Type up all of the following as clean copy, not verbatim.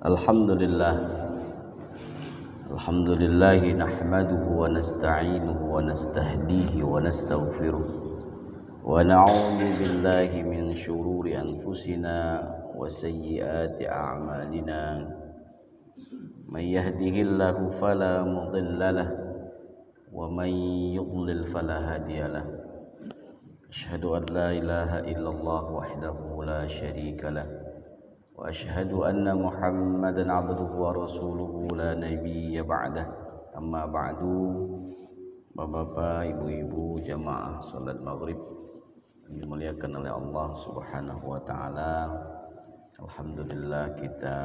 Alhamdulillah nahmaduhu wa nasta'inuhu wa nastahdihi wa nastaghfiruh wa na'udzu billahi min shururi anfusina wa sayyiati a'malina may yahdihillahu fala mudhillalah wa may yudlil fala hadiyalah. Asyhadu an la ilaha illallah wahdahu la syarika lah wa asyhadu anna Muhammadan abduhu wa rasuluhu la nabiyya ba'dah. Amma ba'du. Bapak, ibu-ibu jamaah salat maghrib yang dimuliakan oleh Allah Subhanahu wa taala. Alhamdulillah, kita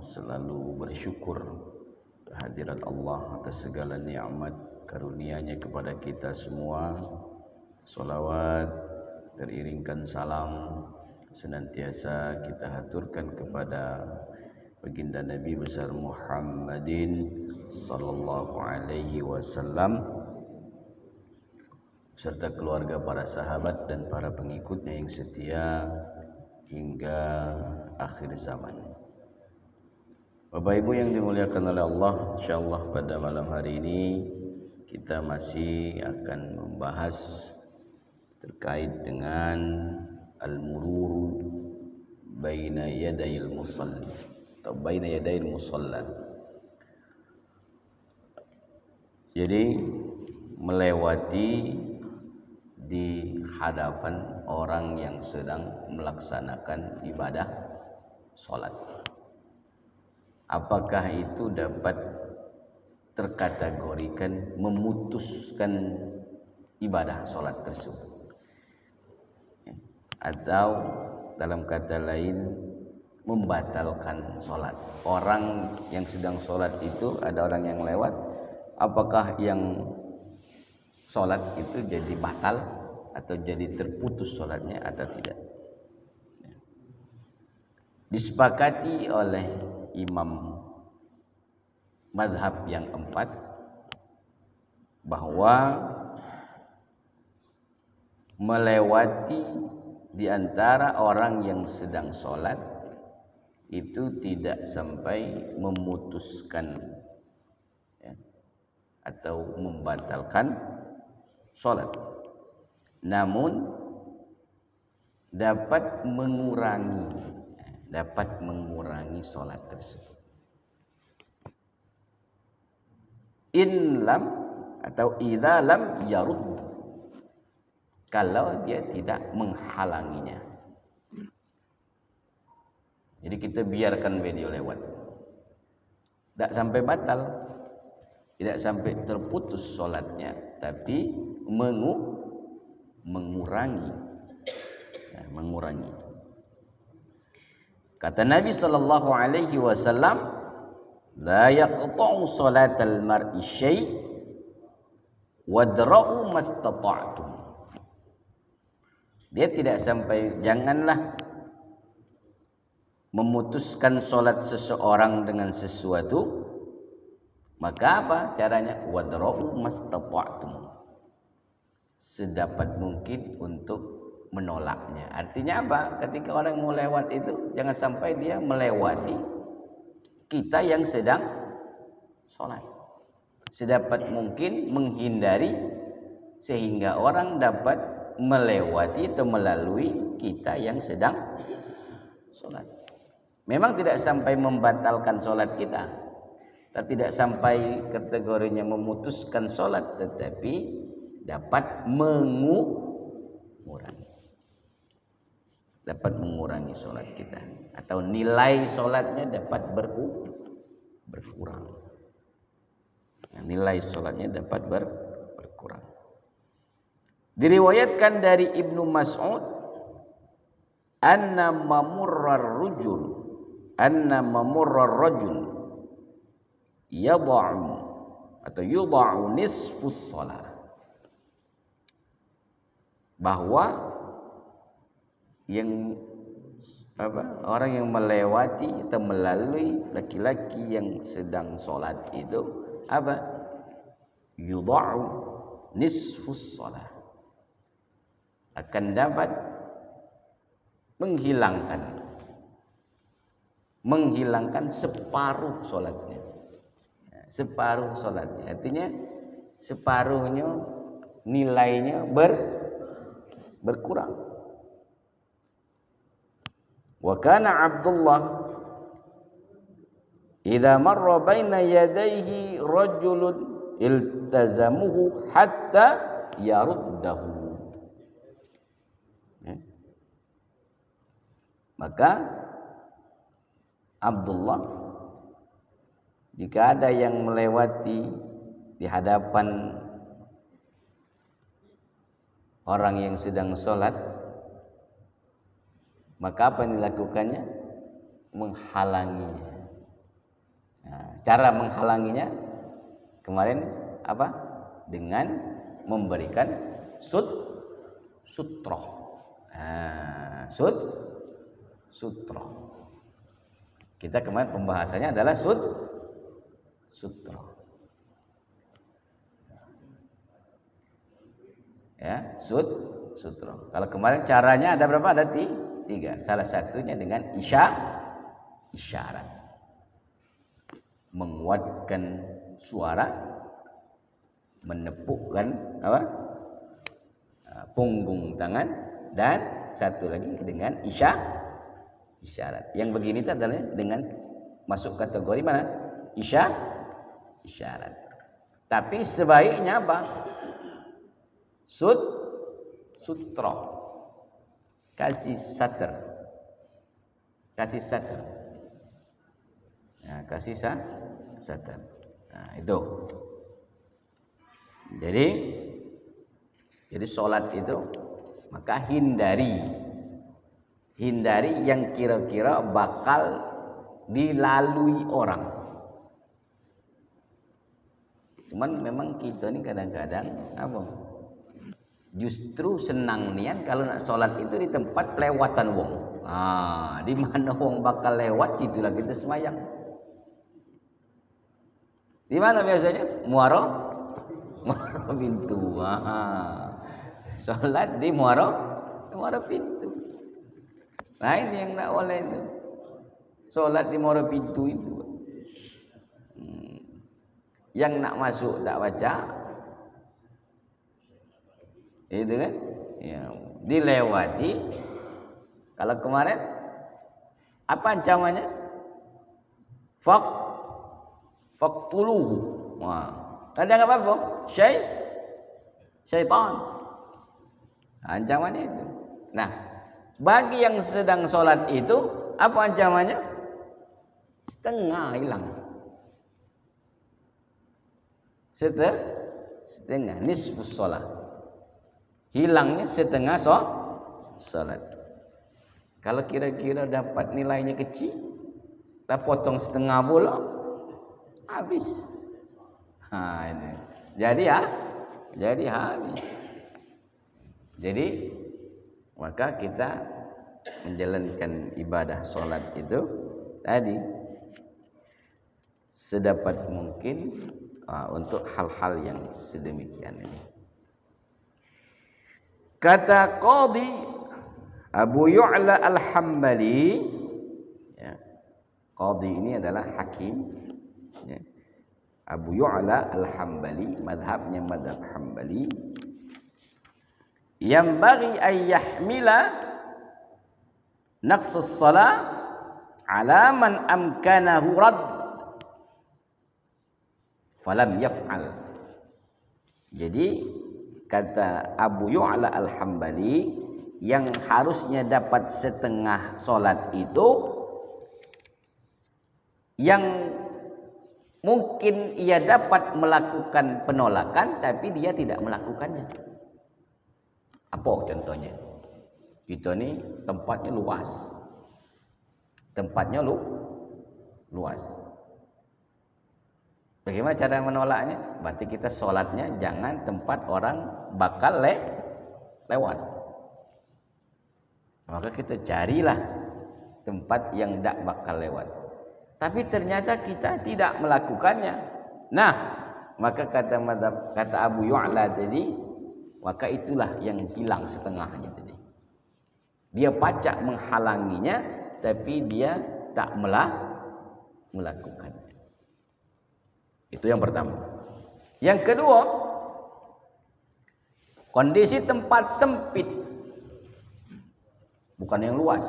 selalu bersyukur kehadirat Allah atas segala nikmat karunia-Nya kepada kita semua. Salawat teriringkan salam senantiasa kita haturkan kepada baginda Nabi besar Muhammadin sallallahu alaihi wasallam serta keluarga, para sahabat dan para pengikutnya yang setia hingga akhir zaman. Bapak Ibu yang dimuliakan oleh Allah, insyaallah pada malam hari ini kita masih akan membahas terkait dengan al-murur baina yadayil musalli atau baina yadayil musalla. Jadi melewati di hadapan orang yang sedang melaksanakan ibadah salat. Apakah itu dapat terkategorikan memutuskan ibadah salat tersebut? Atau dalam kata lain membatalkan sholat. Orang yang sedang sholat itu ada orang yang lewat, apakah yang sholat itu jadi batal atau jadi terputus sholatnya atau tidak? Disepakati oleh imam mazhab yang empat bahwa melewati di antara orang yang sedang sholat itu tidak sampai memutuskan ya, atau membatalkan sholat, namun dapat mengurangi sholat tersebut. In lam atau idza lam yarud, kalau dia tidak menghalanginya. Jadi kita biarkan video lewat, tidak sampai batal, tidak sampai terputus sholatnya, tapi mengurangi. Kata Nabi sallallahu alaihi wasallam, la yaqta'u salatal mar'i syai' wadra'u mastata'tum. Dia tidak sampai, janganlah memutuskan sholat seseorang dengan sesuatu. Maka apa caranya? Wadra'u mastata'tum, sedapat mungkin untuk menolaknya. Artinya apa? Ketika orang mau lewat itu, jangan sampai dia melewati kita yang sedang sholat. Sedapat mungkin menghindari sehingga orang dapat melewati atau melalui kita yang sedang sholat. Memang tidak sampai membatalkan sholat kita, tidak sampai kategorinya memutuskan sholat, tetapi dapat mengurangi sholat kita, atau nilai sholatnya dapat berkurang. Nilai sholatnya dapat berkurang. Diriwayatkan dari Ibnu Mas'ud, anna mamurrar rajul yada'u nisfus shalah, bahwa orang yang melewati atau melalui laki-laki yang sedang sholat itu yudha'u nisfus shalah, akan dapat menghilangkan menghilangkan separuh solatnya. Separuh solatnya, artinya separuhnya nilainya berkurang. Wa kana Abdullah idza marra baina yadayhi rajulun iltazamuhu hatta yaruddahu. Maka Abdullah, jika ada yang melewati di hadapan orang yang sedang sholat, maka apa yang dilakukannya? Menghalanginya. Nah, cara menghalanginya kemarin apa? Dengan memberikan sutroh. Nah, sutroh. Kita kemarin pembahasannya adalah sutroh. Ya, sutroh. Kalau kemarin caranya ada berapa? Ada tiga. Salah satunya dengan isyarat. Menguatkan suara, menepukkan apa? Punggung tangan, dan satu lagi dengan isyarat. Yang begini itu adalah dengan masuk kategori mana? Isyarat. Tapi sebaiknya apa? Sutroh. Kasih sater. Nah, kasih sater. Nah, itu. Jadi sholat itu maka hindari yang kira-kira bakal dilalui orang. Cuman memang kita ini kadang-kadang apa? Justru senang nian kalau nak sholat itu di tempat lewatan wong. Di mana wong bakal lewat, situlah kita semayang. Di mana biasanya? Muaro pintu. Sholat di muaro pintu. Nah, ini yang nak oleh itu. Sholat di muaro pintu itu. Yang nak masuk tak baca, itu kan? Ya, dilewati. Kalau kemarin apa ancamannya? Faqtuluhu. Wah, ada apa? Syaitan. Ancamannya itu. Nah, bagi yang sedang sholat itu apa ancamannya? Setengah hilang. Setengah nisfus sholat. Hilangnya setengah sholat. Kalau kira-kira dapat nilainya kecil, dah potong setengah pula, habis. Ini. Jadi habis. Jadi maka kita menjalankan ibadah sholat itu tadi sedapat mungkin untuk hal-hal yang sedemikian ini. Kata Qadhi Abu Yu'la Al-Hambali, ya, Qadhi ini adalah hakim, ya. Abu Yu'la Al-Hambali, madhabnya madhab Hambali, yang bagi ay yahmila naqsus salat ala man amkanahu rad falam yaf'al. Jadi kata Abu Yu'la Al-Hambali, yang harusnya dapat setengah solat itu yang mungkin ia dapat melakukan penolakan tapi dia tidak melakukannya. Apa contohnya? Kita ni tempatnya luas. Luas. Bagaimana cara menolaknya? Berarti kita sholatnya jangan tempat orang bakal lewat. Maka kita carilah tempat yang tak bakal lewat. Tapi ternyata kita tidak melakukannya. Nah, maka kata Abu Yu'la tadi, maka itulah yang hilang setengahnya tadi. Dia pacak menghalanginya, tapi dia tak melakukan. Itu yang pertama. Yang kedua, kondisi tempat sempit, bukan yang luas.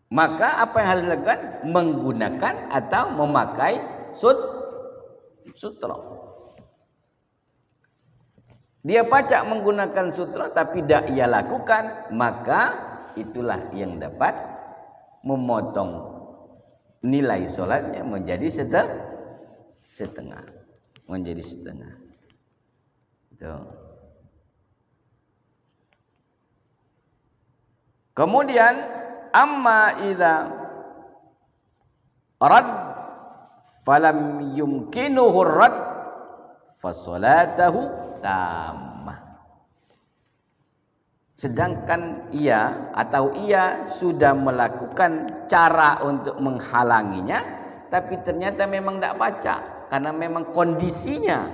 Maka apa yang harus dilakukan? Menggunakan atau memakai sutra. Dia pacak menggunakan sutra tapi tidak ia lakukan, maka itulah yang dapat memotong nilai solatnya menjadi setengah. Menjadi setengah. Itu. Kemudian amma idza rad falam yumkinuhu rad fa salatahu tammah. Sedangkan ia sudah melakukan cara untuk menghalanginya, tapi ternyata memang tidak baca karena memang kondisinya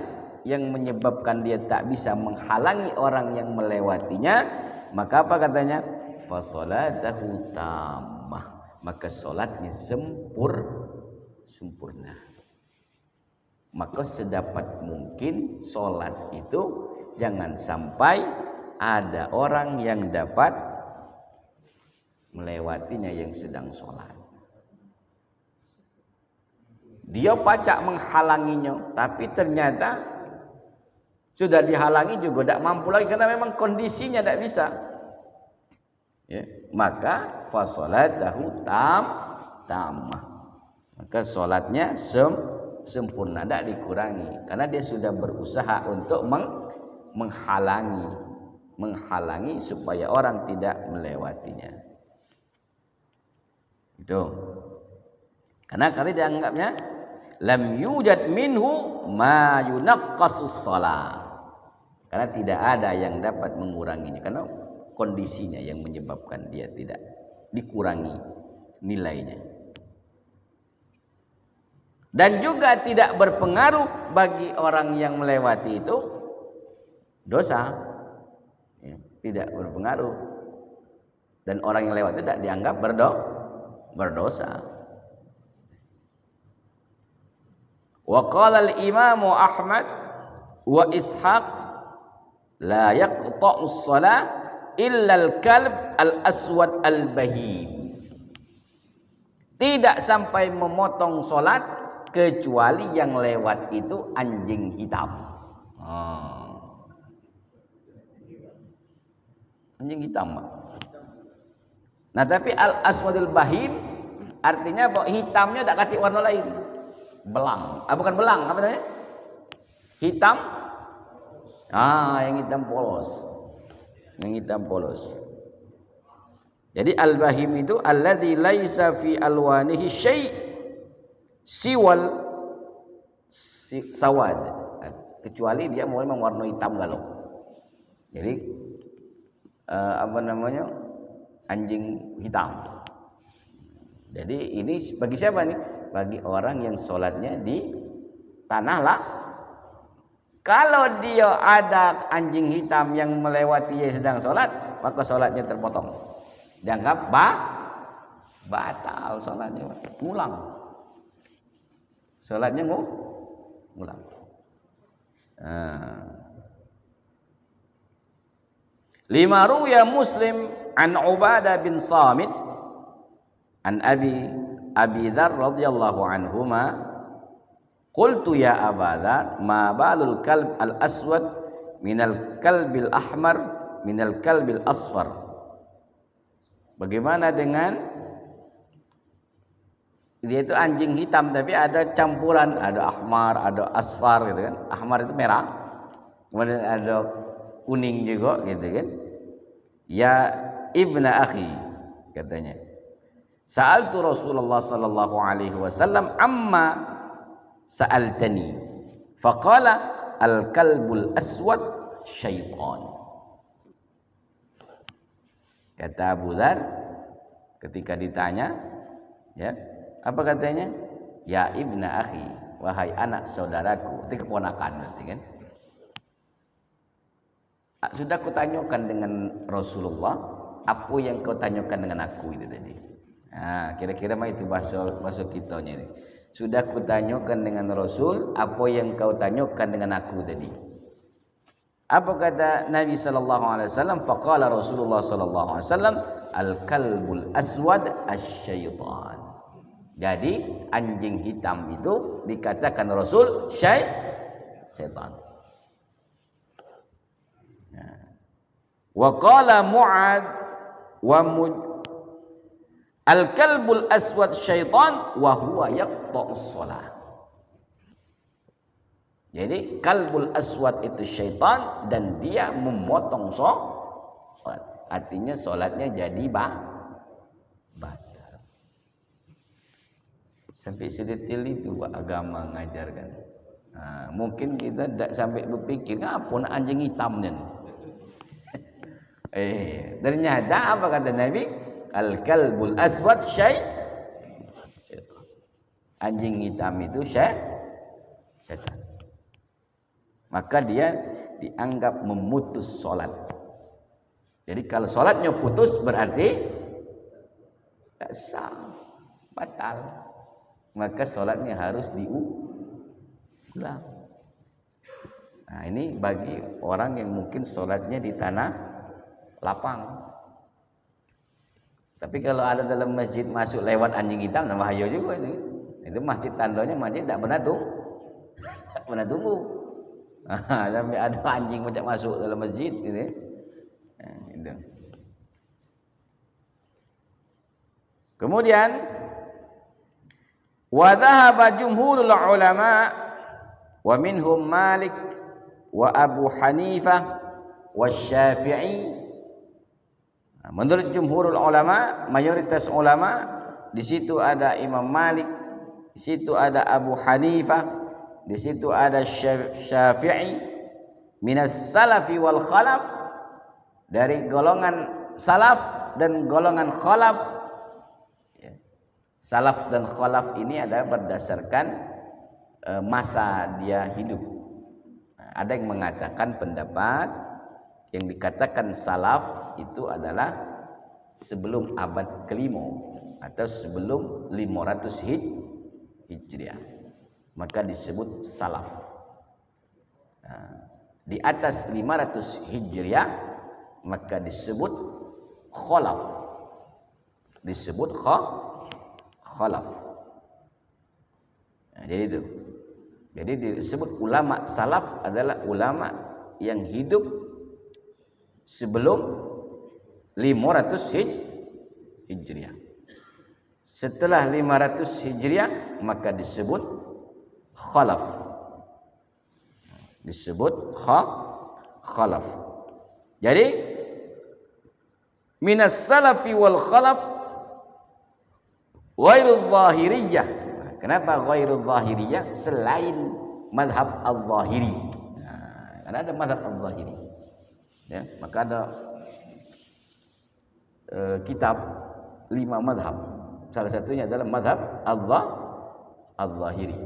yang menyebabkan dia tak bisa menghalangi orang yang melewatinya, maka apa katanya? Fa salatahu tammah, maka salatnya sempurna. Maka sedapat mungkin salat itu jangan sampai ada orang yang dapat melewatinya yang sedang salat. Dia pacak menghalanginya, tapi ternyata sudah dihalangi juga tidak mampu lagi karena memang kondisinya tidak bisa. Ya, maka fa salatahu tammah. Maka salatnya sempurna, tidak dikurangi karena dia sudah berusaha untuk menghalangi supaya orang tidak melewatinya. Itu. Karena kali dianggapnya lam yujad minhu ma yunaqqasus shalah. Karena tidak ada yang dapat menguranginya karena kondisinya yang menyebabkan dia tidak dikurangi nilainya. Dan juga tidak berpengaruh bagi orang yang melewati itu dosa. Ya, tidak berpengaruh. Dan orang yang lewat tidak dianggap berdosa. Wa qala al-Imam Ahmad wa Ishaq la yaqta'u as-shalah illa al-kalb al-aswad al-bahim. Tidak sampai memotong salat kecuali yang lewat itu anjing hitam. Anjing hitam. Nah, tapi al-aswadul bahim artinya bahwa hitamnya tak kasih warna lain. Belang. Bukan belang, apa namanya? Hitam. Yang hitam polos. Yang hitam polos. Jadi al-bahim itu alladzi laisa fi alwanihi syai' siwal sawad, kecuali dia memang warna hitam galau. Jadi anjing hitam. Jadi ini bagi siapa nih? Bagi orang yang sholatnya di tanah lah. Kalau dia ada anjing hitam yang melewati dia sedang sholat, maka sholatnya terpotong. Dianggap batal sholatnya, ngulang. Sholatnya ngulang. Lima ruya Muslim an Ubadah bin Samit an Abi Dzar radhiyallahu anhuma qultu ya Aba Dzar ma balul kalb al aswad minal kalbil ahmar minal kalbil asfar. Bagaimana dengan dia itu anjing hitam tapi ada campuran, ada ahmar, ada asfar gitu kan. Ahmar itu merah. Kemudian ada kuning juga gitu kan. Ya ibna akhi katanya. Sa'altu Rasulullah sallallahu alaihi wasallam amma sa'altani. Faqala al-kalbul aswad syaitan. Kata Abu Dzar ketika ditanya, ya, apa katanya? Ya ibna akhi, wahai anak saudaraku, itu keponakan berarti kan? Sudah kutanyakan dengan Rasulullah, apa yang kau tanyakan dengan aku itu tadi? Kira-kira mah itu bahasa kitanya ini. Sudah kutanyakan dengan Rasul apa yang kau tanyakan dengan aku tadi. Apa kata Nabi sallallahu alaihi wasallam? Faqala Rasulullah sallallahu alaihi wasallam, al-kalbul aswad asy-syaitan. Jadi anjing hitam itu dikatakan Rasul syaitan. Wa qala Mu'adz wa al-kalbul aswad syaitan wa huwa yaqta'us shalah. Jadi kalbul aswad itu syaitan dan dia memotong salat. Artinya salatnya jadi batal. Sampai sedetil itu agama ngajarkan. Mungkin kita tidak sampai berpikir apa nak anjing hitamnya. Ternyata apa kata Nabi? Al-kalbul aswad syaitan. Anjing hitam itu syaitan. Maka dia dianggap memutus solat. Jadi kalau solatnya putus berarti tak sah, batal. Maka solatnya harus diulang. Nah ini bagi orang yang mungkin solatnya di tanah lapang. Tapi kalau ada dalam masjid masuk lewat anjing hitam, nah bahaya juga itu. Itu masjid tandanya masjid tak pernah tunggu. Sampai ada anjing macam masuk dalam masjid gitu. Itu. Kemudian wa dhahaba jumhurul ulama wa minhum Malik wa Abu Hanifah wa Syafi'i. Menurut jumhurul ulama, mayoritas ulama, di situ ada Imam Malik, di situ ada Abu Hanifah, di situ ada Syafi'i, minas salafi wal khalaf, dari golongan salaf dan golongan khalaf. Salaf dan khalaf ini adalah berdasarkan masa dia hidup. Ada yang mengatakan pendapat yang dikatakan salaf itu adalah sebelum abad kelima atau sebelum 500 Hijriah, maka disebut salaf. Di atas 500 Hijriah maka disebut khalaf. Disebut khalaf. Jadi itu. Jadi disebut ulama salaf adalah ulama yang hidup sebelum 500 Hijriah. Setelah 500 Hijriah maka disebut khalaf. Disebut khalaf. Jadi minas salafi wal khalaf ghairul zahiriyah. Kenapa ghairul zahiriyah? Selain madhab al-zahiri. Karena ada madhab al-zahiri. Ya, maka ada kitab 5 madhab. Salah satunya adalah madhab al-zahiri.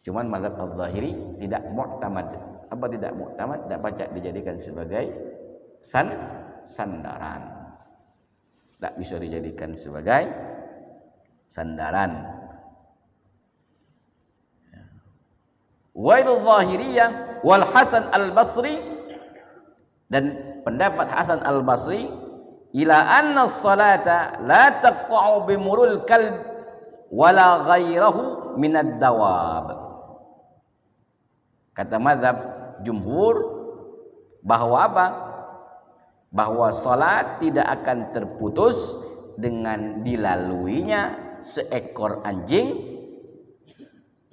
Cuman madhab al-zahiri tidak mu'tamad. Apa tidak mu'tamad? Tidak pacak dijadikan sebagai sandaran. Tak bisa dijadikan sebagai sandaran. Ghairul zahiriyah wal Hasan al-Basri, dan pendapat Hasan al-Basri, ila anna as-salata la taqta'u bimurul kalb wala ghairahu minad dawab. Kata mazhab jumhur bahwa apa? Bahwa salat tidak akan terputus dengan dilaluinya seekor anjing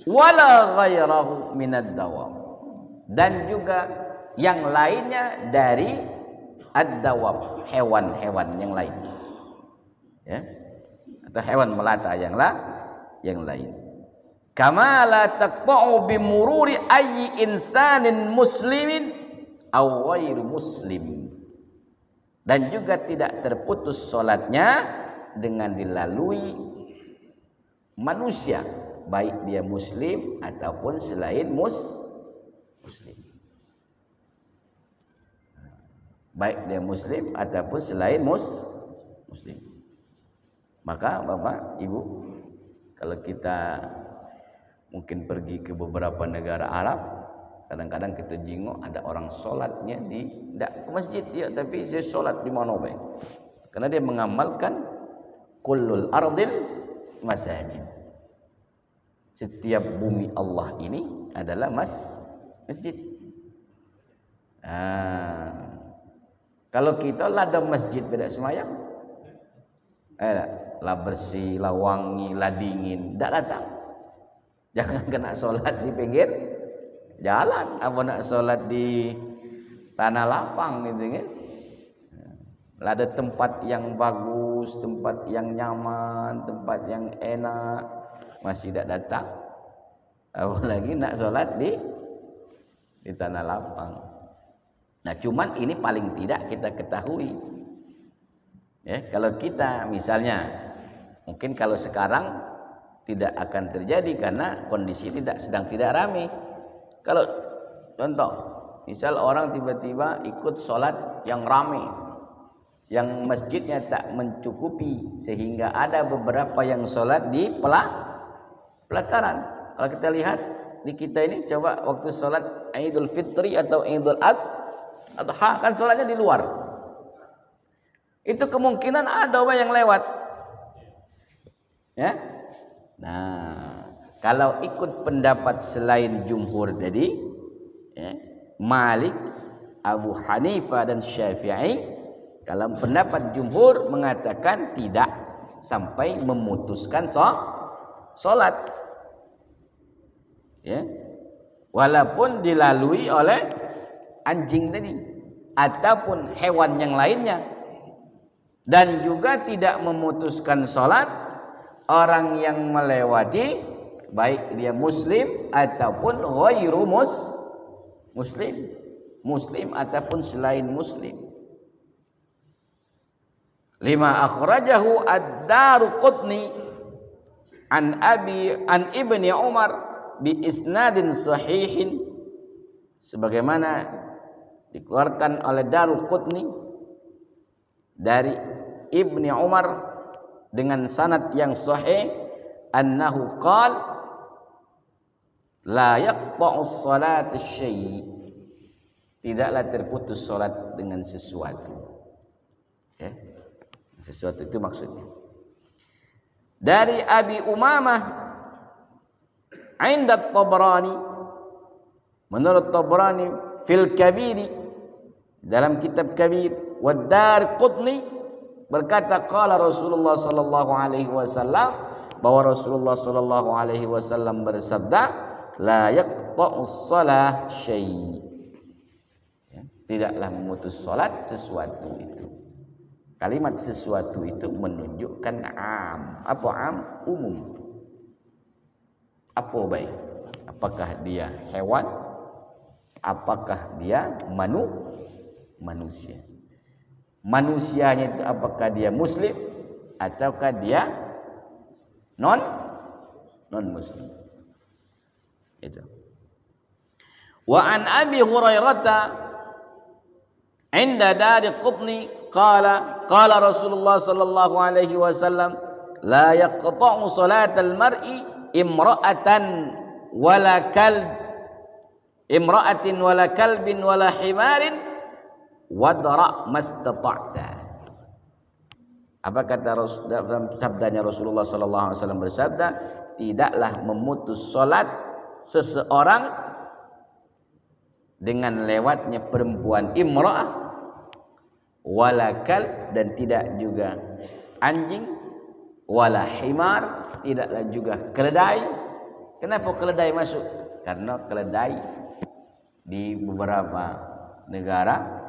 wala ghairahu minad dawab, dan juga yang lainnya dari ad-dawab, hewan-hewan yang lain, ya, atau hewan melata yang lain. Kama la taqta'u bi mururi ayyi insanin muslimin aw ghairu muslim, dan juga tidak terputus salatnya dengan dilalui manusia, baik dia muslim ataupun selain muslim. Baik dia muslim ataupun selain muslim. Maka Bapak Ibu, kalau kita mungkin pergi ke beberapa negara Arab, kadang-kadang kita jenguk ada orang sholatnya tidak ke masjid dia, tapi dia sholat di mana baik, karena dia mengamalkan kullul ardil masajid. Setiap bumi Allah ini adalah masjid. Kalau kita lah ada masjid beda semayang, lah bersih, lah wangi, lah dingin, tidak datang. Jangan kena sholat di pinggir jalan, apa nak sholat di tanah lapang gitu kan. Lah ada tempat yang bagus, tempat yang nyaman, tempat yang enak, masih tidak datang. Apalagi nak sholat di tanah lapang. Nah, cuman ini paling tidak kita ketahui. Ya, kalau kita misalnya, mungkin kalau sekarang tidak akan terjadi karena kondisi sedang tidak ramai. Kalau contoh, misal orang tiba-tiba ikut sholat yang ramai, yang masjidnya tak mencukupi, sehingga ada beberapa yang sholat di pelataran. Kalau kita lihat di kita ini, coba waktu sholat Idul Fitri atau Idul Adha, kan sholatnya di luar. Itu kemungkinan ada orang yang lewat. Ya. Nah, kalau ikut pendapat selain jumhur tadi, ya, Malik, Abu Hanifah dan Syafi'i, kalau pendapat jumhur mengatakan tidak sampai memutuskan sholat. Ya. Walaupun dilalui oleh anjing tadi ataupun hewan yang lainnya. Dan juga tidak memutuskan sholat orang yang melewati, baik dia muslim ataupun ghairu muslim ataupun selain muslim. Lima akhrajahu ad-Daruqutni an Ibni Umar bi isnadin sahihin, sebagaimana dikeluarkan oleh Daruqutni dari Ibni Umar dengan sanad yang sahih, annahu qala la yaqta'u as-salata syai', tidaklah terputus salat dengan sesuatu. Okay. Sesuatu itu maksudnya. Dari Abi Umamah inda Tabrani, menurut Tabrani fil Kabir, dalam kitab Kabir, wa Darqutni berkata qala Rasulullah sallallahu alaihi wasallam, bahwa Rasulullah sallallahu alaihi wasallam bersabda, la yaqta'us shalah syai', ya, tidaklah memutus salat sesuatu itu. Kalimat sesuatu itu menunjukkan am. Apa am? Umum. Apa baik? Apakah dia hewan? Apakah dia manusia? Manusianya itu apakah dia muslim ataukah dia non muslim? Itu. Wa an Abi Hurairah inda Darqutni qala Rasulullah sallallahu alaihi wasallam la yaqta'u salatal mar'i imra'atin wala kalbin wala himarin wadra mastata'ta. Apa kata dalam sabdanya Rasulullah sallallahu alaihi wasallam bersabda, tidaklah memutus salat seseorang dengan lewatnya perempuan imra'ah, wala kalb, dan tidak juga anjing, wala himar, tidaklah juga keledai. Kenapa keledai masuk? Karena keledai di beberapa negara,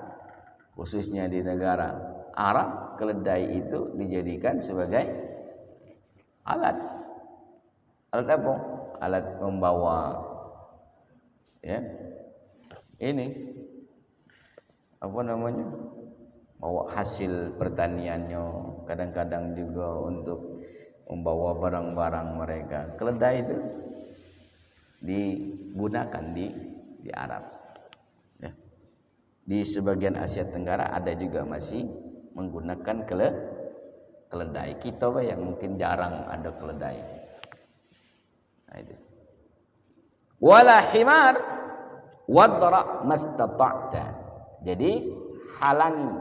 khususnya di negara Arab, keledai itu dijadikan sebagai alat apa? Alat membawa, ya, ini apa namanya, bawa hasil pertaniannya, kadang-kadang juga untuk membawa barang-barang mereka. Keledai itu digunakan di Arab. Di sebagian Asia Tenggara ada juga masih menggunakan keledai. Kita yang mungkin jarang ada keledai. Nah, itu. Wala himar wadra mastata'ta. Jadi halangi.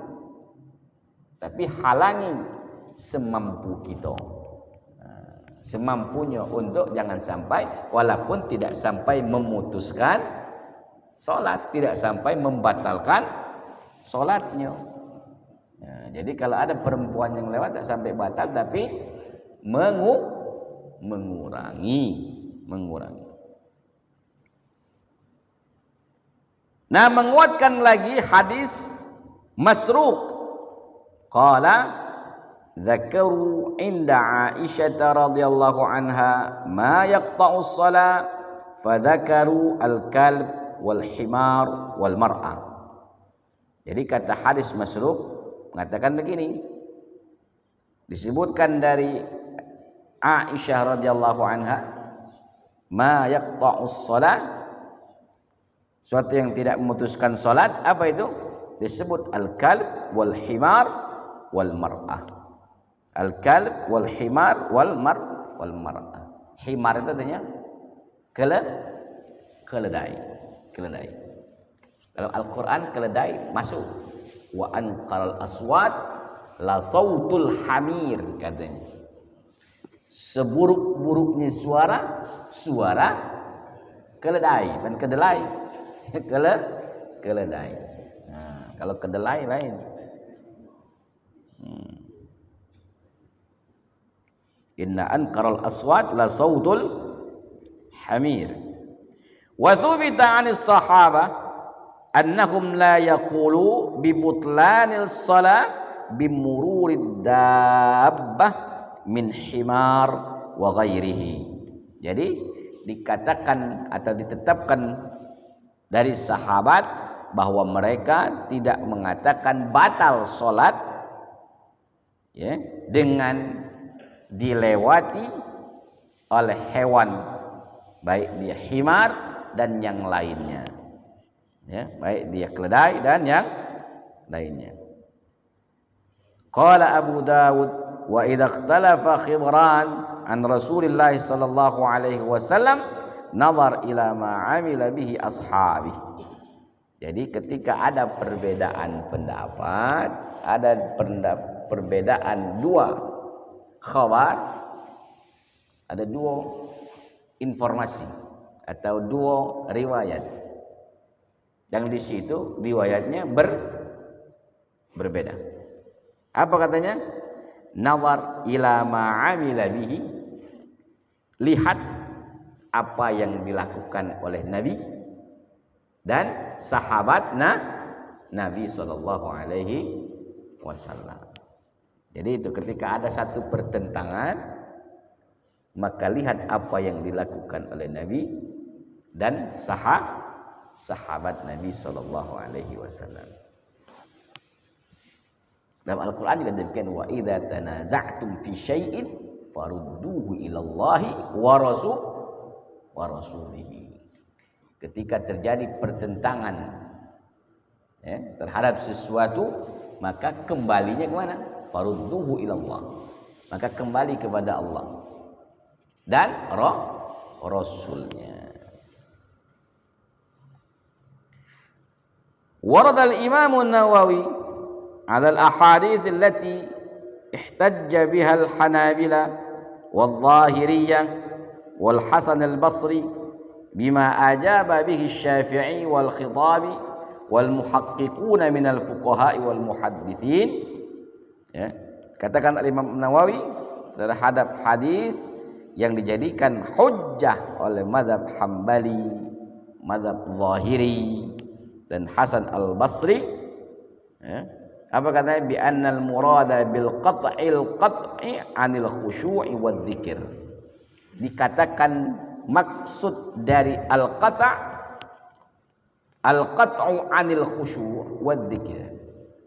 Tapi halangi semampu kita. Semampunya untuk jangan sampai, walaupun tidak sampai memutuskan solat, tidak sampai membatalkan solatnya. Jadi kalau ada perempuan yang lewat tak sampai batal, tapi mengurangi. Nah, menguatkan lagi hadis Masruq. Qala dzakaru inda Aisyah radhiyallahu anha ma yaqta'u as-shalah fa dzakaru al-kalb wal himar wal mar'ah. Jadi kata hadis Masruq mengatakan begini, disebutkan dari Aisyah radhiyallahu anha, ma yaqta'u as-shalah, suatu yang tidak memutuskan salat. Apa itu? Disebut al-kalb wal himar wal mar'ah. Al-kalb wal himar wal mar'ah. Himar itu artinya keledai. Dalam Al-Qur'an keledai masuk. Wa anqaral aswat la sautul hamir, katanya. Seburuk-buruknya suara keledai, bukan kedelai. Keledai. Nah, kalau kedelai lain. Inna ankaral aswat la sautul hamir. Wa thubita 'anis sahaba annahum la yaqulu bi butlanil shalah bi mururid dabbah min himar wa ghairihi. Jadi dikatakan atau ditetapkan dari sahabat bahwa mereka tidak mengatakan batal salat ya dengan dilewati oleh hewan, baik dia himar dan yang lainnya, ya, baik dia keledai dan yang lainnya. Qala Abu Dawud wa idza ikhtalafa khibran an Rasulillah sallallahu alaihi wasallam nazar ila ma amila bihi ashabi. Jadi ketika ada perbedaan pendapat, ada perbedaan dua khabar, ada dua informasi atau dua riwayat yang di situ riwayatnya berbeda. Apa katanya? Nawar ila ma'amila bihi, lihat apa yang dilakukan oleh Nabi dan sahabat Nabi sallallahu alaihi wasallam. Jadi itu ketika ada satu pertentangan, maka lihat apa yang dilakukan oleh Nabi dan sahabat Nabi sallallahu alaihi wasallam. Dalam Al-Qur'an juga demikian, wa idza tanaza'tum fi syai'in farudduhu ila Allahi wa rasulihi. Ketika terjadi pertentangan ya, terhadap sesuatu, maka kembalinya ke mana? Farudduhu ila Allah. Maka kembali kepada Allah dan Rasulnya. Warad al-Imam an-Nawawi ala al-ahadith allati ihtajja biha al-Hanabila wal-Zahiriyyah wal-Hasan al-Basri bima ajaba bihi asy-Syafi'i wal-Khitabi wal-muhaqqiqun min al-fuqaha wal-muhaddithin. Ya, katakan Imam Nawawi terhadap hadis yang dijadikan hujjah oleh mazhab Hambali, mazhab Zahiri dan Hasan al-Basri. Ya, apa katanya? Bi annal murada bil qat'i 'anil khusyu' wal dzikir. Dikatakan maksud dari al-qat'u 'anil khusyu' wal dzikir,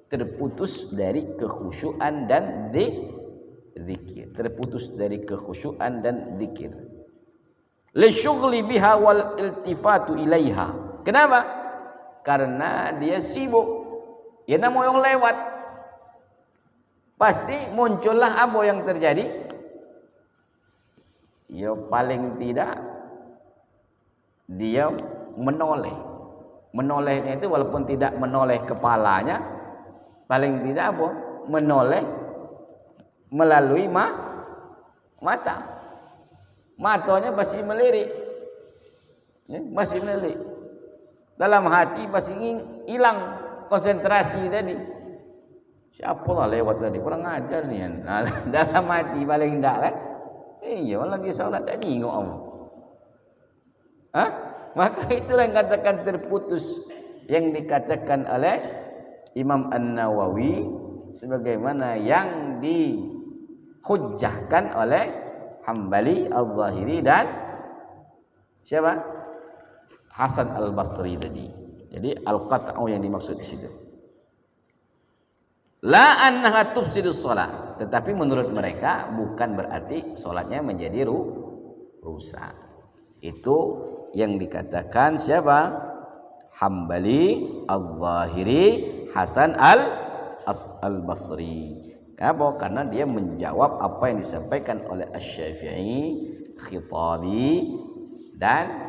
terputus dari kekhusyuan dan zikir, terputus dari kekhusyuan dan zikir. Li syughli biha wal iltifatu ilaiha. Kenapa? Karena dia sibuk. Ya namanya orang lewat. pasti muncullah apa yang terjadi? Ya paling tidak dia menoleh. Menolehnya itu walaupun tidak menoleh kepalanya, paling tidak apa? Menoleh melalui mata. Matanya masih melirik. Ya, masih melirik. Dalam hati masih hilang konsentrasi tadi. Siapa lah lewat tadi? Kurang ajar nih. Nah, dalam hati paling tidak kan? Iya, lagi salat tak tengok Allah. Hah? Maka itulah yang katakan terputus, yang dikatakan oleh Imam An-Nawawi sebagaimana yang dihujjahkan oleh Hambali, Al-Zahiri dan siapa? Hasan Al-Basri tadi. Jadi al-qat'u yang dimaksud di situ. La annaha tufsidus shalah, tetapi menurut mereka bukan berarti salatnya menjadi rusak. Itu yang dikatakan siapa? Hambali, Al-Zahiri, Hasan Al-Basri. Kenapa? Karena dia menjawab apa yang disampaikan oleh Asy-Syafi'i, Khitabi dan